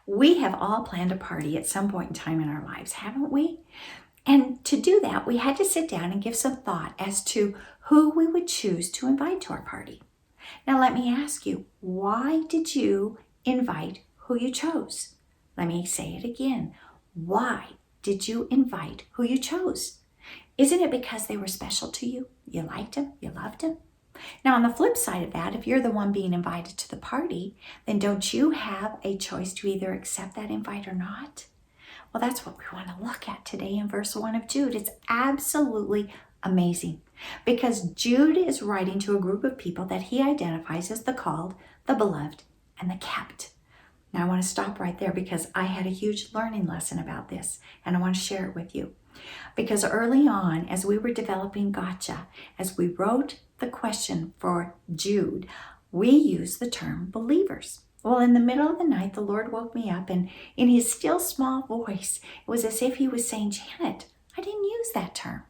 We have all planned a party at some point in time in our lives, haven't we? And to do that, we had to sit down and give some thought as to who we would choose to invite to our party. Now, let me ask you, why did you invite who you chose? Let me say it again. Why did you invite who you chose? Isn't it because they were special to you? You liked them? You loved them? Now, on the flip side of that, if you're the one being invited to the party, then don't you have a choice to either accept that invite or not? Well, that's what we want to look at today in verse 1 of Jude. It's absolutely amazing because Jude is writing to a group of people that he identifies as the called, the beloved, and the kept. Now, I want to stop right there because I had a huge learning lesson about this, and I want to share it with you. Because early on, as we were developing GODcha, as we wrote the question for Jude, we used the term believers. Well, in the middle of the night, the Lord woke me up, and in his still small voice, it was as if he was saying, Janet, I didn't use that term.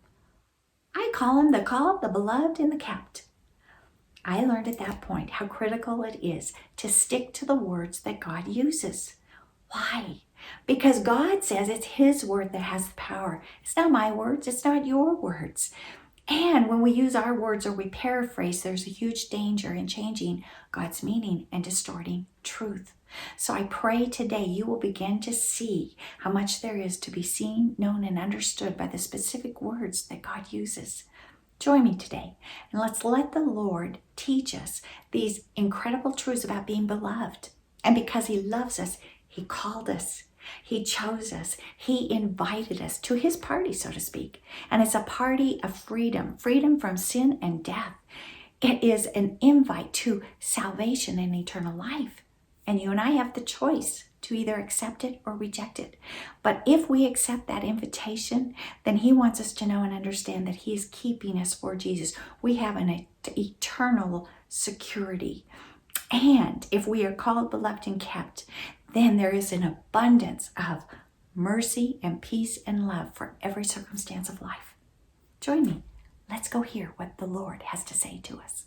I call him the called, the beloved, and the kept. I learned at that point how critical it is to stick to the words that God uses. Why? Because God says it's his word that has the power. It's not my words. It's not your words. And when we use our words or we paraphrase, there's a huge danger in changing God's meaning and distorting truth. So I pray today you will begin to see how much there is to be seen, known, and understood by the specific words that God uses. Join me today and let's let the Lord teach us these incredible truths about being beloved. And because he loves us, he called us. He chose us. He invited us to his party, so to speak. And it's a party of freedom, freedom from sin and death. It is an invite to salvation and eternal life. And you and I have the choice to either accept it or reject it. But if we accept that invitation, then he wants us to know and understand that he is keeping us for Jesus. We have an eternal security. And if we are called, beloved, and kept, then there is an abundance of mercy and peace and love for every circumstance of life. Join me. Let's go hear what the Lord has to say to us.